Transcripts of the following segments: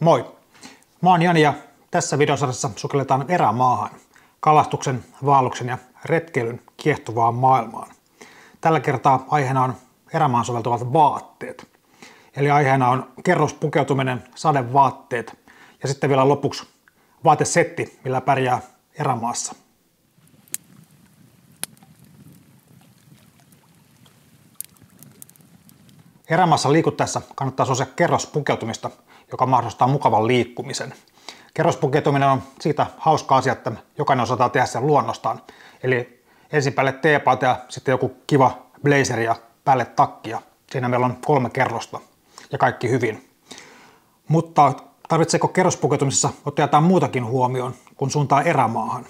Moi! Mä oon Jani ja tässä videosarjassa sukelletaan erämaahan, kalastuksen, vaelluksen ja retkeilyn kiehtovaan maailmaan. Tällä kertaa aiheena on erämaahan soveltuvat vaatteet. Eli aiheena on kerrospukeutuminen, sadevaatteet ja sitten vielä lopuksi vaatesetti, millä pärjää erämaassa. Erämaassa liikuttaessa kannattaa suosia kerrospukeutumista, joka mahdollistaa mukavan liikkumisen. Kerrospukeutuminen on siitä hauska asia, että jokainen osataan tehdä sen luonnostaan. Eli ensin päälle teepaita ja sitten joku kiva blazeri ja päälle takki. Ja siinä meillä on 3 kerrosta ja kaikki hyvin. Mutta tarvitseeko kerrospukeutumisessa ottaa jotain muutakin huomioon, kun suuntaa erämaahan?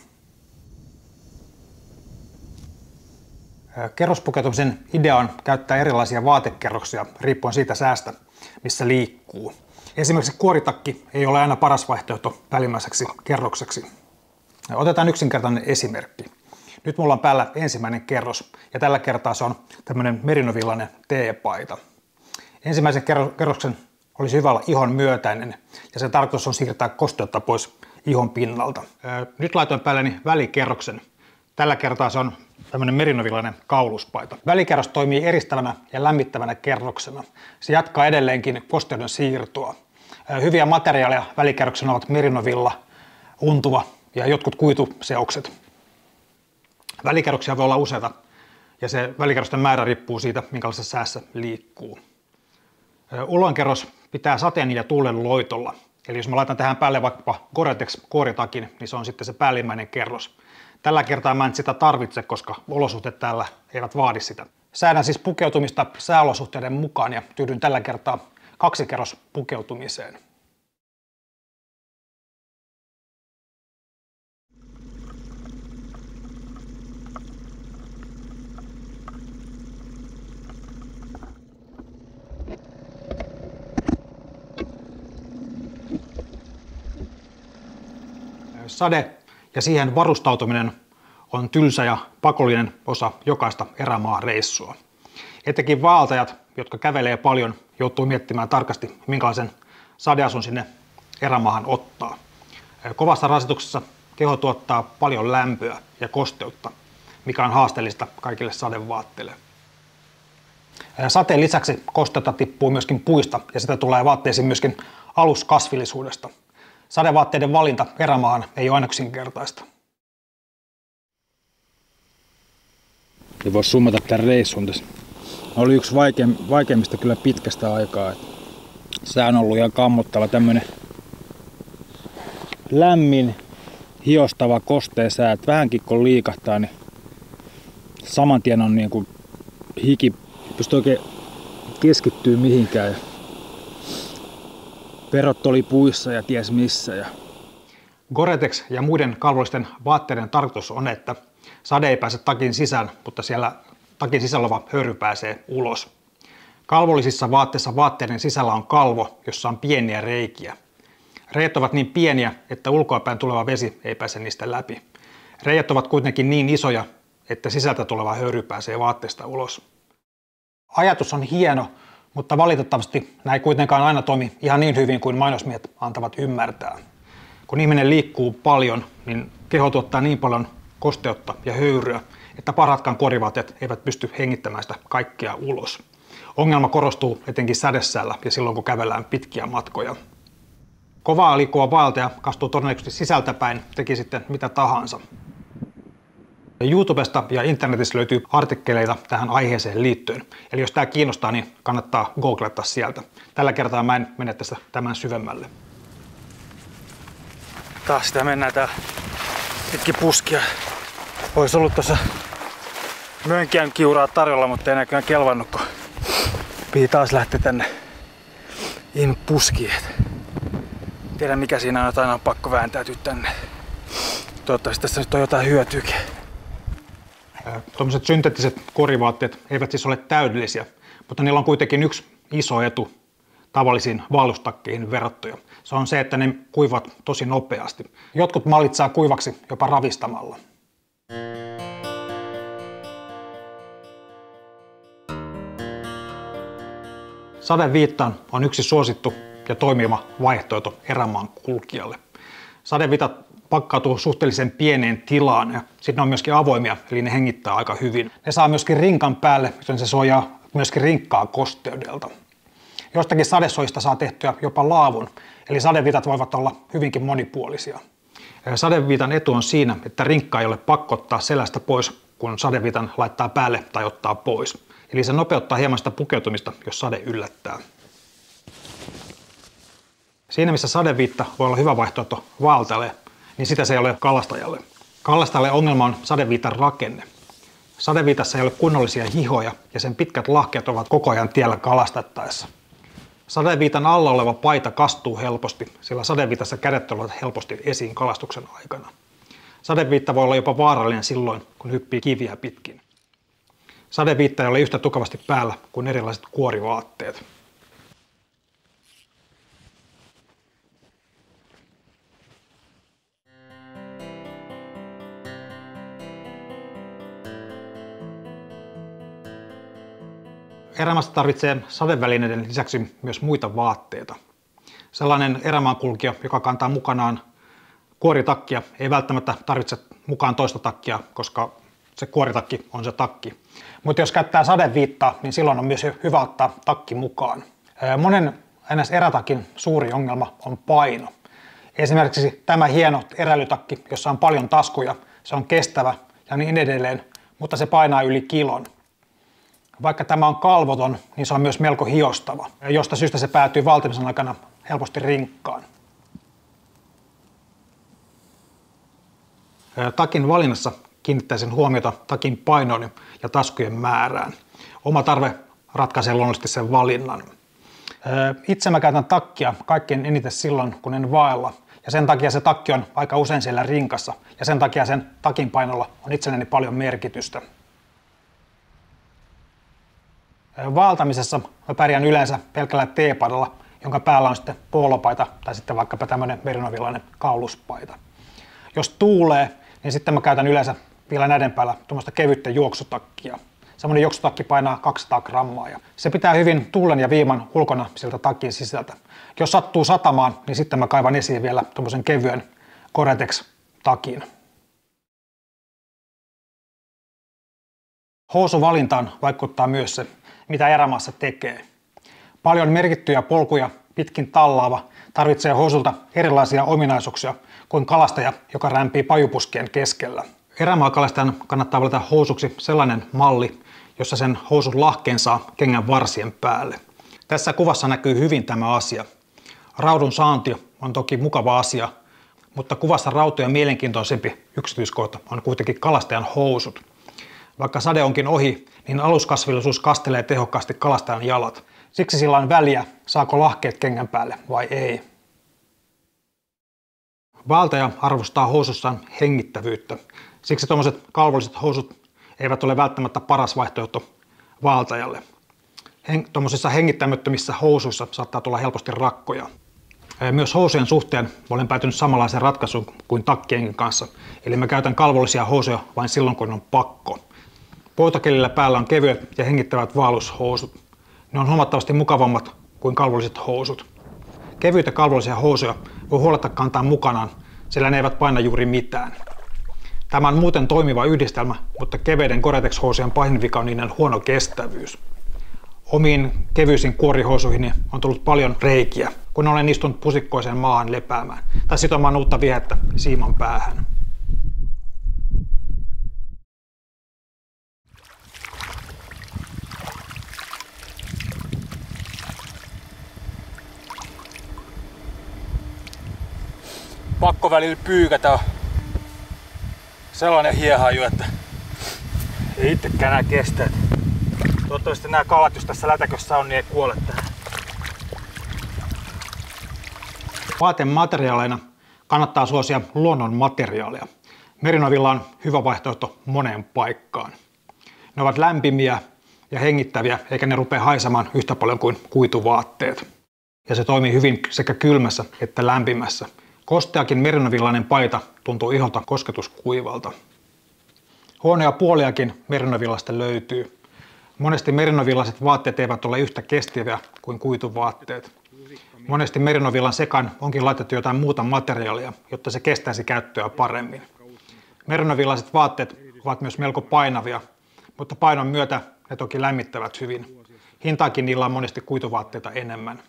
Kerrospukeutumisen idea on käyttää erilaisia vaatekerroksia riippuen siitä säästä, missä liikkuu. Esimerkiksi kuoritakki ei ole aina paras vaihtoehto välimmäiseksi kerrokseksi. Otetaan yksinkertainen esimerkki. Nyt mulla on päällä ensimmäinen kerros ja tällä kertaa se on tämmöinen merinovillainen teepaita. Ensimmäisen kerroksen olisi hyvä olla ihon myötäinen ja sen tarkoitus on siirtää kosteutta pois ihon pinnalta. Nyt laitoin päälleni välikerroksen. Tällä kertaa se on tämmöinen merinovillainen kauluspaita. Välikerros toimii eristävänä ja lämmittävänä kerroksena. Se jatkaa edelleenkin kosteuden siirtoa. Hyviä materiaaleja välikerroksena ovat merinovilla, untuva ja jotkut kuituseokset. Välikerroksia voi olla useita ja se välikerrosten määrä riippuu siitä, minkälaisessa säässä liikkuu. Uloinkerros pitää sateen ja tuulen loitolla. Eli jos mä laitan tähän päälle vaikka Gore-Tex-kuoritakin, niin se on sitten se päällimmäinen kerros. Tällä kertaa mä en sitä tarvitse, koska olosuhteet täällä eivät vaadi sitä. Säädän siis pukeutumista sääolosuhteiden mukaan ja tyydyn tällä kertaa 2-kerrospukeutumiseen. Sade ja siihen varustautuminen on tylsä ja pakollinen osa jokaista erämaareissua. Etenkin vaeltajat, jotka kävelee paljon, joutuu miettimään tarkasti, minkälaisen sadeasun sinne erämaahan ottaa. Kovassa rasituksessa keho tuottaa paljon lämpöä ja kosteutta, mikä on haasteellista kaikille sadevaatteille. Sateen lisäksi kosteutta tippuu myöskin puista ja sitä tulee vaatteisiin myöskin aluskasvillisuudesta. Sadevaatteiden valinta erämaahan ei ole aina yksinkertaista. Ja voisi summata tämän reissun tässä. Oli yksi vaikeimmista kyllä pitkästä aikaa. Sää on ollut ihan kammottava, tämmönen lämmin, hiostava, kostea sää. Vähänkin kun liikahtaa, niin saman tien on niin kuin hiki, pystyy oikein keskittyä mihinkään. Perot oli puissa ja ties missä. Gore-Tex ja muiden kalvollisten vaatteiden tarkoitus on, että sade ei pääse takin sisään, mutta siellä takin sisällä oleva höyry pääsee ulos. Kalvollisissa vaatteissa vaatteiden sisällä on kalvo, jossa on pieniä reikiä. Reiät ovat niin pieniä, että ulkoapäin tuleva vesi ei pääse niistä läpi. Reiät ovat kuitenkin niin isoja, että sisältä tuleva höyry pääsee vaatteesta ulos. Ajatus on hieno, mutta valitettavasti nämä ei kuitenkaan aina toimi ihan niin hyvin kuin mainosmiehet antavat ymmärtää. Kun ihminen liikkuu paljon, niin keho tuottaa niin paljon kosteutta ja höyryä, että parhaatkaan kuorivaatteet eivät pysty hengittämään sitä kaikkea ulos. Ongelma korostuu etenkin sädessällä ja silloin kun kävellään pitkiä matkoja. Kovaa liikkuva vaeltaja kastuu todennäköisesti sisältäpäin, teki sitten mitä tahansa. YouTubesta ja internetissä löytyy artikkeleita tähän aiheeseen liittyen. Eli jos tämä kiinnostaa, niin kannattaa googlata sieltä. Tällä kertaa mä en mene tästä tämän syvemmälle. Taas sitä mennään täällä pitkin puskia. Olisi ollut tuossa mönkään kiuraa tarjolla, mutta ei näköjään kelvannut, kun piti taas lähteä tänne in puskiin. Tiedä mikä siinä on, aina on pakko vääntäytyä tänne. Toivottavasti tässä nyt on jotain hyötyäkin. Tuommoiset synteettiset kuorivaatteet eivät siis ole täydellisiä, mutta niillä on kuitenkin yksi iso etu tavallisiin vaellustakkeihin verrattuna. Se on se, että ne kuivat tosi nopeasti. Jotkut mallit saa kuivaksi jopa ravistamalla. Sadeviittaan on yksi suosittu ja toimiva vaihtoehto erämaan kulkijalle. Sadevitat pakkautuu suhteellisen pieneen tilaan ja sitten ne on myöskin avoimia, eli ne hengittää aika hyvin. Ne saa myöskin rinkan päälle, joten se suojaa myöskin rinkkaa kosteudelta. Jostakin sadesoista saa tehtyä jopa laavun, eli sadevitat voivat olla hyvinkin monipuolisia. Sadeviitan etu on siinä, että rinkkaa ei ole pakko ottaa selästä pois, kun sadeviitan laittaa päälle tai ottaa pois. Eli se nopeuttaa hieman sitä pukeutumista, jos sade yllättää. Siinä missä sadeviitta voi olla hyvä vaihtoehto vaeltajalle, niin sitä se ei ole kalastajalle. Kalastajalle ongelma on sadeviitan rakenne. Sadeviitassa ei ole kunnollisia hihoja ja sen pitkät lahkeet ovat koko ajan tiellä kalastettaessa. Sadeviitan alla oleva paita kastuu helposti, sillä sadeviitassa kädet tulevat helposti esiin kalastuksen aikana. Sadeviitta voi olla jopa vaarallinen silloin, kun hyppii kiviä pitkin. Sadeviitta ei ole yhtä tukevasti päällä kuin erilaiset kuorivaatteet. Erämaasta tarvitsee sadevälineiden lisäksi myös muita vaatteita. Sellainen erämaankulkija, joka kantaa mukanaan kuoritakkia, ei välttämättä tarvitse mukaan toista takkia, koska se kuoritakki on se takki. Mutta jos käyttää sadeviittaa, niin silloin on myös hyvä ottaa takki mukaan. Monen erätakin suuri ongelma on paino. Esimerkiksi tämä hieno eräilytakki, jossa on paljon taskuja, se on kestävä ja niin edelleen, mutta se painaa yli kilon. Vaikka tämä on kalvoton, niin se on myös melko hiostava, josta syystä se päätyy vaeltamisen aikana helposti rinkkaan. Takin valinnassa kiinnittäisin huomiota takin painoon ja taskujen määrään. Oma tarve ratkaisee luonnollisesti sen valinnan. Itse mä käytän takkia kaikkein eniten silloin, kun en vaella. Ja sen takia se takki on aika usein siellä rinkassa. Ja sen takia sen takin painolla on itselleni paljon merkitystä. Vaeltamisessa mä pärjään yleensä pelkällä teepadalla, jonka päällä on sitten poolopaita tai sitten vaikkapa tämmöinen merinovilainen kauluspaita. Jos tuulee, niin sitten mä käytän yleensä vielä näiden päällä tuommoista kevyttä juoksutakkia. Semmoinen juoksutakki painaa 200 grammaa ja se pitää hyvin tuulen ja viiman ulkona sieltä takin sisältä. Jos sattuu satamaan, niin sitten mä kaivan esiin vielä tuommoisen kevyen Gore-Tex-takin. Housuvalintaan vaikuttaa myös se, mitä erämaassa tekee. Paljon merkittyjä polkuja pitkin tallaava tarvitsee housulta erilaisia ominaisuuksia kuin kalastaja, joka rämpii pajupuskien keskellä. Erämaakalastajan kannattaa valita housuksi sellainen malli, jossa sen housun lahkeen saa kengän varsien päälle. Tässä kuvassa näkyy hyvin tämä asia. Raudun saanti on toki mukava asia, mutta kuvassa rautoja mielenkiintoisempi yksityiskohta on kuitenkin kalastajan housut. Vaikka sade onkin ohi, niin aluskasvillisuus kastelee tehokkaasti kalastajan jalat. Siksi sillä on väliä, saako lahkeet kengän päälle vai ei. Vaeltaja arvostaa housussaan hengittävyyttä. Siksi tuommoiset kalvolliset housut eivät ole välttämättä paras vaihtoehto vaeltajalle. Tuommoisissa hengittämättömissä housuissa saattaa tulla helposti rakkoja. Myös housujen suhteen olen päätynyt samanlaiseen ratkaisuun kuin takkienkin kanssa. Eli mä käytän kalvollisia housuja vain silloin, kun on pakko. Poutakelillä päällä on kevyet ja hengittävät vaellushousut. Ne on huomattavasti mukavammat kuin kalvolliset housut. Kevyitä kalvollisia housuja voi huoletta kantaa mukanaan, sillä ne eivät paina juuri mitään. Tämä on muuten toimiva yhdistelmä, mutta keveiden Gore-Tex-housujen pahin vika on niiden huono kestävyys. Omiin kevyisiin kuorihousuihin on tullut paljon reikiä, kun olen istunut pusikkoiseen maahan lepäämään tai sitomaan uutta vihettä siiman päähän. Pakko välillä pyykätä. Sellainen hiehaju, että ei itsekään enää kestä. Toivottavasti nämä kalat, jos tässä lätäkössä on, niin ei kuole tähän. Vaatemateriaaleina kannattaa suosia luonnon materiaaleja. Merinovilla on hyvä vaihtoehto moneen paikkaan. Ne ovat lämpimiä ja hengittäviä, eikä ne rupea haisemaan yhtä paljon kuin kuituvaatteet. Ja se toimii hyvin sekä kylmässä että lämpimässä. Kosteakin merinovillainen paita tuntuu iholta kosketuskuivalta. Huonoja puoliakin merinovillasta löytyy. Monesti merinovillaiset vaatteet eivät ole yhtä kestäviä kuin kuituvaatteet. Monesti merinovillan sekaan onkin laitettu jotain muuta materiaalia, jotta se kestäisi käyttöä paremmin. Merinovillaiset vaatteet ovat myös melko painavia, mutta painon myötä ne toki lämmittävät hyvin. Hintaakin niillä on monesti kuituvaatteita enemmän.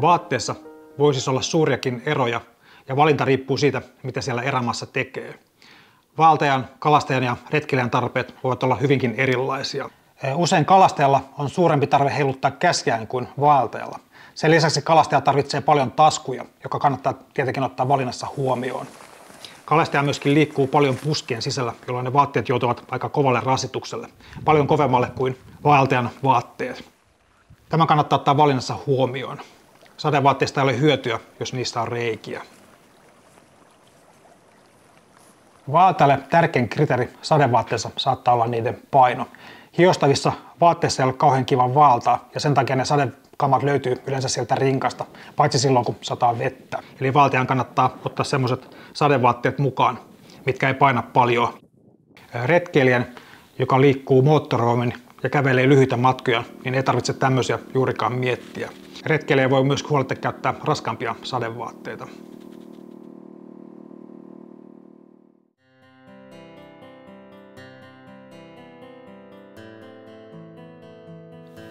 Vaatteessa voi siis olla suuriakin eroja, ja valinta riippuu siitä, mitä siellä erämaassa tekee. Vaeltajan, kalastajan ja retkeilijän tarpeet voivat olla hyvinkin erilaisia. Usein kalastajalla on suurempi tarve heiluttaa käsiään kuin vaeltajalla. Sen lisäksi kalastaja tarvitsee paljon taskuja, joka kannattaa tietenkin ottaa valinnassa huomioon. Kalastaja myöskin liikkuu paljon puskien sisällä, jolloin ne vaatteet joutuvat aika kovalle rasitukselle, paljon kovemmalle kuin vaeltajan vaatteet. Tämä kannattaa ottaa valinnassa huomioon. Sadevaatteista ei ole hyötyä, jos niissä on reikiä. Vaeltajalle tärkein kriteeri sadevaatteessa saattaa olla niiden paino. Hiostavissa vaatteissa ei ole kauhean kiva vaeltaa, ja sen takia ne sadekamat löytyy yleensä sieltä rinkasta, paitsi silloin kun sataa vettä. Eli vaeltajan kannattaa ottaa sellaiset sadevaatteet mukaan, mitkä ei paina paljon. Retkeilijän, joka liikkuu moottoroimin ja kävelee lyhyitä matkoja, niin ei tarvitse tämmöisiä juurikaan miettiä. Retkeilijä voi myös huoletta käyttää raskaampia sadevaatteita.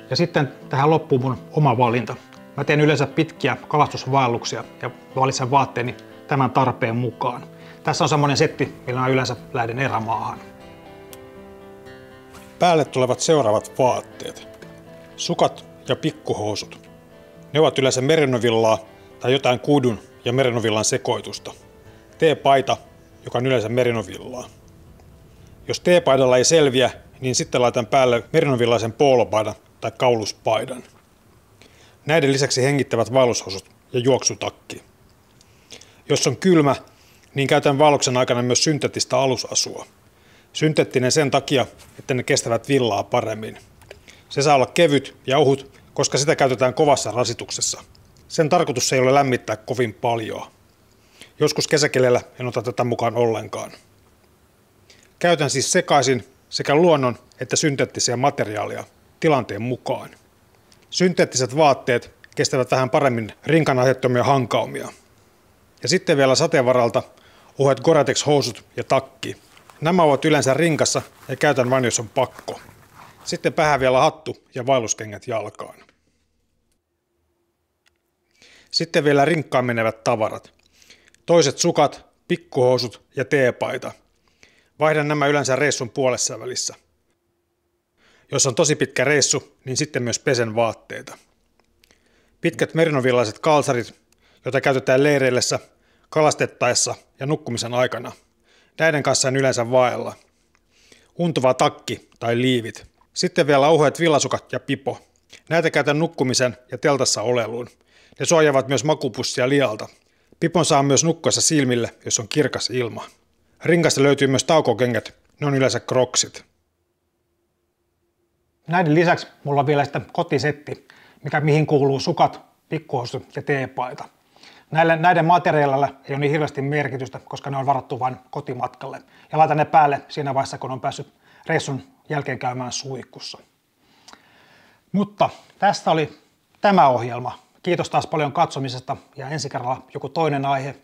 Ja sitten tähän loppuu mun oma valinta. Mä teen yleensä pitkiä kalastusvaelluksia ja valitsen vaatteeni tämän tarpeen mukaan. Tässä on semmoinen setti, millä mä yleensä lähden erämaahan. Päälle tulevat seuraavat vaatteet. Sukat ja pikkuhousut. Ne ovat yleensä merinovillaa tai jotain kuidun ja merinovillan sekoitusta. T-paita, joka on yleensä merinovillaa. Jos T-paidalla ei selviä, niin sitten laitan päälle merinovillaisen poolopaidan tai kauluspaidan. Näiden lisäksi hengittävät vaellushousut ja juoksutakki. Jos on kylmä, niin käytän vaelluksen aikana myös synteettistä alusasua. Synteettinen sen takia, että ne kestävät villaa paremmin. Se saa olla kevyt ja ohut, koska sitä käytetään kovassa rasituksessa. Sen tarkoitus ei ole lämmittää kovin paljon. Joskus kesäkelellä en ota tätä mukaan ollenkaan. Käytän siis sekaisin sekä luonnon että synteettisiä materiaaleja tilanteen mukaan. Synteettiset vaatteet kestävät vähän paremmin rinkan aiheuttamia hankaumia. Ja sitten vielä sateenvaralta ohuet Gore-Tex-housut ja takki. Nämä ovat yleensä rinkassa ja käytän vain jos on pakko. Sitten päähän vielä hattu ja vaelluskengät jalkaan. Sitten vielä rinkkaan menevät tavarat. Toiset sukat, pikkuhousut ja teepaita. Vaihdan nämä yleensä reissun puolessa välissä. Jos on tosi pitkä reissu, niin sitten myös pesen vaatteita. Pitkät merinovillaiset kalsarit, joita käytetään leireillessä, kalastettaessa ja nukkumisen aikana. Näiden kanssa en yleensä vaella. Untuva takki tai liivit. Sitten vielä ohuet villasukat ja pipo. Näitä käytän nukkumisen ja teltassa oleluun. Ne suojaavat myös makupussia lialta. Pipon saa myös nukkuessa silmille, jos on kirkas ilma. Rinkasta löytyy myös taukokengät, ne on yleensä Crocsit. Näiden lisäksi mulla on vielä sitten kotisetti, mihin kuuluu sukat, pikkuhousut ja teepaita. Näiden materiaaleilla ei ole niin hirveästi merkitystä, koska ne on varattu vain kotimatkalle. Ja laitan ne päälle siinä vaiheessa, kun on päässyt reissun jälkeen käymään suihkussa. Mutta tästä oli tämä ohjelma. Kiitos taas paljon katsomisesta ja ensi kerralla joku toinen aihe.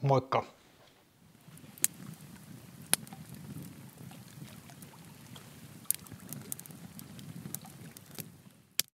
Moikka!